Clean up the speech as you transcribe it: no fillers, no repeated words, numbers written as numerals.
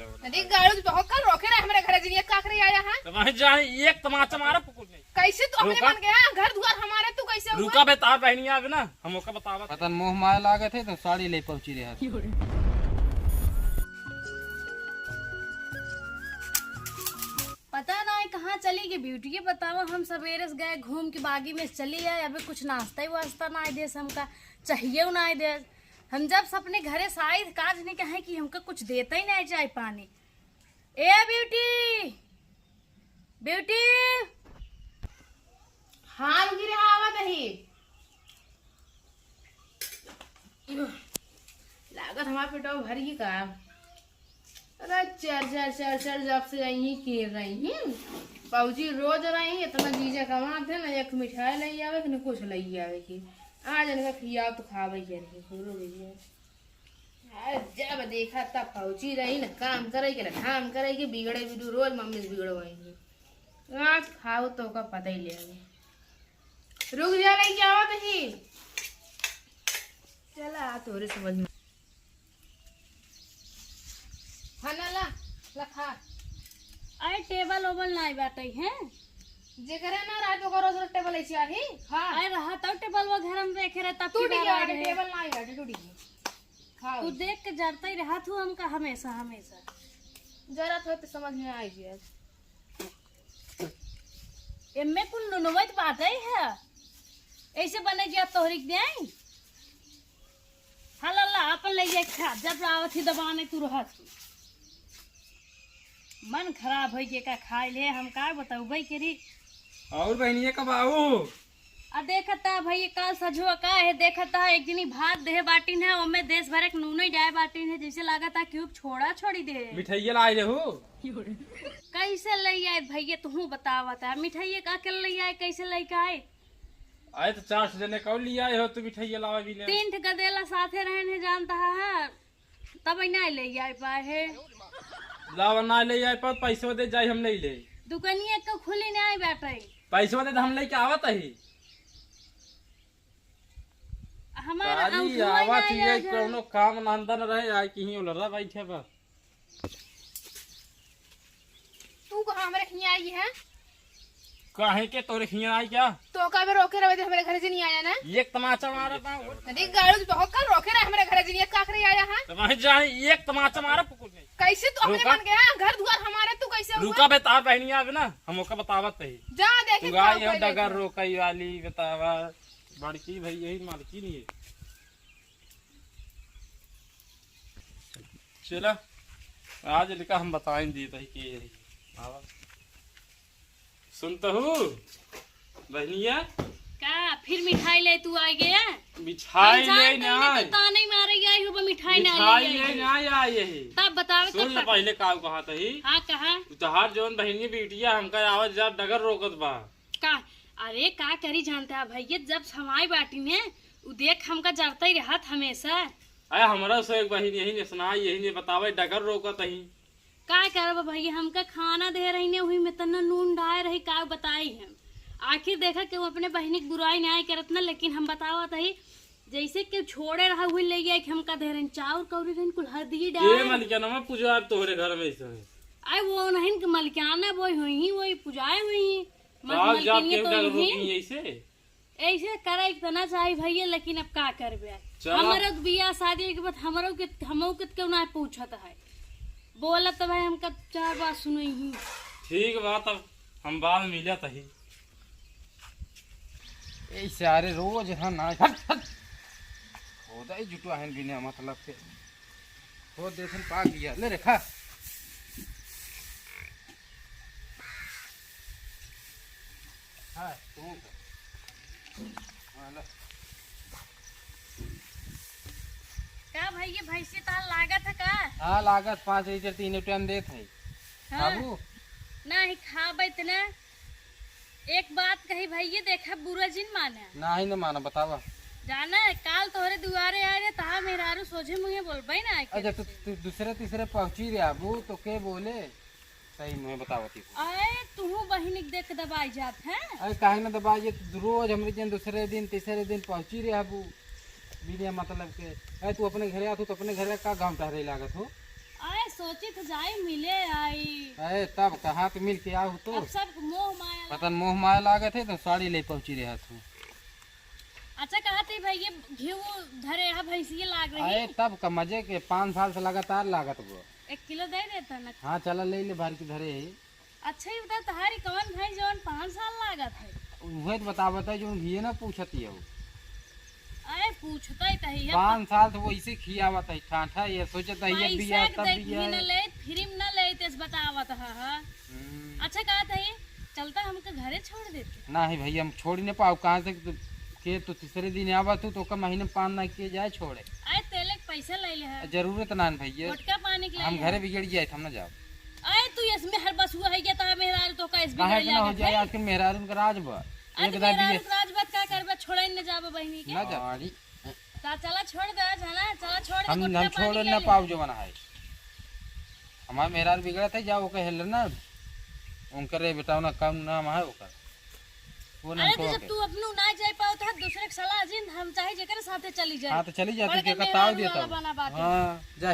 नदी गाड़ी बहुत कर रोके रहे हमारे घर जिए का करे आया है तो वहीं जाए एक तमाचा मारा पुकुल नहीं कैसे तू अपने मन गया घर द्वार हमारे तू कैसे हुआ रुका बता बहनी आवे ना हम ओका बतावा पता मोह माया लागे थे तो साड़ी ले पहुंची रहे। पता ना कहाँ चली गई ब्यूटी के बताओ। हम सवेरे से गए घूम के बागी में चली आए, अभी कुछ नाश्ता ही वास्ता ना आए देश हमका चाहिए ना आए देश। हम जब से अपने घरे से आए काज नहीं कहे कि हमका कुछ देता ही नहीं चाय पानी। ए ब्यूटी ब्यूटी हाँ गिरे आवत ही लागत हमारे पेटो भरी का। अरे चल चल चल चल जब से यही कीर रही हैं पौजी रोज रही इतना जीजा कमाते ना एक मिठाई ले आवे कि कुछ ले आवे की आज इनका खियाव तो खावे के रही पूरा भैया। जब देखा तब पौची रही ना काम करे के ना काम करे के बिगड़े भी रोज मम्मी से बिगड़वाएंगे आज खाओ तो का पता ही ले आवे। रुक जा रही क्या आवत ही चला तोरे समझ में खाना ला लखा अरे टेबल ओबल नहीं बाटे हैं जे करे ना रात को रोज टेबल ऐसी आही हां अरे रहा तो टेबल वो घर में देखे रहे तब टूट गया टेबल ना है टूट गई खाओ तू देख के जरता ही रहा तू हमका हमेशा हमेशा जरा तो समझ में आएगी आज एमे कुल नुनवत बात है ऐसे बने जा तोहरिक दे हला ला अपन ले जाए खा जब आवत ही दबाने तू रहा मन खराब हो गया का खाए ले हम का बताऊ भाई केरी। और बहनिया कब आओ? आ देखता भाई काल सजुआ का है देखता एक दिनी भात दे बाटीन है ओमे देश भर के नूनो ही जाए बाटीन है जैसे लागता क्यूब छोड़ा छोड़ी दे मिठाइया लाई रहो कैसे ले आए भैया तू बतावता मिठाई का के ले आए कैसे लेके आए आए तो 4 जने कौन लिया हो तो मिठाइया लावा भी ले 3 गदेला साथे रहने जानता है तब नहीं ले आए पाए है लावा ना ले आए पर पैसो दे जाए हम नहीं ले दुकानिया को खुली नहीं बैठे पैसो दे हम लेके आवत ही हमारा काली आवत ही कोनो काम ना अंदर रहे आए कहीं उलरा बैठे बा तू कहां हमारे खिया आई है काहे के तोरे खिया आई क्या तो का भी रोके रहे हमारे घर से नहीं आया ना एक तमाचा मारा था नदी गाड़ी बहुत कर रोके रहे हमारे घर से नहीं का करे आया है तो वहीं जाए एक तमाचा मारा पुकुल नहीं कैसे तू अपने रुका। मन गया घर द्वार हमारे तू कैसे हुआ रुका बता बहनी आवे ना हम ओका बतावत ही जा देखे तू गाय हो डगर रोकई वाली बतावा बड़की भाई यही मालकी नहीं है चला आज लिखा हम बताएं दी तही के यही आवा सुन तो हूँ बहनिया का फिर मिठाई ले तू आ गया मिठाई ले ना ताने मारे गई हो मिठाई ना मिठाई ले ले ना आई यही तब बताओ सुन ना पहले का कहा तही हाँ कहा तोहार जौन बहनी बेटिया हमका आवाज जब डगर रोकत बा का अरे का करी जानता है भैया जब हमारी बाटी में उ देख हमका जरता ही रहत हमेशा अरे हमारा से एक बहन यही ने सुना यही ने बतावे डगर रोकत ही का करब भैया हमका खाना दे रही ने हुई में तना नून डाल रही का बताई हम आखिर देखा कि वो अपने बहनी की बुराई नहीं करत ना लेकिन हम बतावा तही जैसे कि छोड़े रहा हुई ले गया कि हमका दे रहे चाउर कौरी रही कुल हल्दी ये डाल मलिकाना में पूजा तोहरे घर में ऐसा है आई वो नहीं कि मलिकाना बोई हुई वही पुजाए हुई आज जाप के तो डगर नहीं। रोकी ऐसे ऐसे करे तो ना चाहिए भैया लेकिन अब का करबे चला। हमारा बियाह शादी के बाद हमरो के क्यों ना पूछत है बोला तो भाई हमका 4 बात सुनई ही ठीक बात अब हम बाद में मिला तही ऐसे अरे रोज है ना हट हट होदा ही जुटवा है बिना मतलब के हो देखन पाक लिया ले रे खा हां तू हां का भैया भैंसी ताल लागत है का हां लागत 5 लीटर 3 टाइम देत है हाँ? बाबू नहीं खाबे इतना एक बात कही भैया देखा बुरा जिन माने नहीं ना माना बतावा जाना है काल तोहरे दुआरे आए रे तहा मेहरारू सोझे मुहे बोलबई ना अच्छा तू दूसरे तीसरे पहुंची रे आबू तो के बोले सही मुझे बतावती आए तू बहिनी के देख दबाई जात है अरे काहे ना दबा ये रोज हमरे दिन दूसरे दिन तीसरे दिन पहुंची रे आबू बिना मतलब के अरे तू अपने घरे आतू तो अपने घरे का गांव टहरे लागत हो आए सोची तो जाए मिले आई। अरे तब कहाँ तो मिल के आओ तो अब सब मोह माया पता मोह माया लागे थे तो साड़ी ले पहुंची रहा तू। अच्छा कहा थी भैया घी धरे यहाँ भैंसिए लाग रही। अरे तब का मजे के 5 साल से लगातार लागत वो। 1 किलो दे देता ना। हाँ चला ले ले भार की धरे है। अच्छा ही बता तुम्हारी कौन भैंस जौन 5 साल लागत है। वही तो बता जो घी ना पूछती है वो। अरे पूछता ही तही है 5 साल तो वो इसे खियावत है ठाठा ये सोचता है ये बिया पैसा तब के बिया न ले फ्री में न ले तेस बतावत हां। अच्छा कहा था ये चलता हमके घरे छोड़ देते। नहीं भैया हम छोड़ नहीं पाओ कहाँ से के तो तीसरे दिन आवा तो का महीने पान ना किए जाए छोड़े। आए तेले के पैसा ले ले है जरूरत ना भैया गुटका पानी के हम लिए घरे बिगड़ जाए हम ना जाओ। आए तू इसमें हर बस हुआ है क्या ता मेरा तो का इस काहे बिगड़ के ना हो लागत जाए है। आजकल मेहरारून का राज बा आज एक मेरा दादी राजबात का करबा छोड़े न जाबे बहनी के ना जा ता चला छोड़ दे जाना चला छोड़ दे हम गुटका छोड़ पानी ना ले पाओ जो बना है हमारा मेहरार बिगड़ा था जाओ कहे हेल ना उनकर रे बेटा ना कम नाम है ओकर वो ना अरे तो छोड़ जब के तू अपनू ना जाए पाओ तो दूसरे के सलाह जिन हम चाहे जेकर साथे चली जाए। हाँ तो चली जाती पढ़ के के बताओ मेहरारू दिया वाला तब बना बाटे। हाँ जा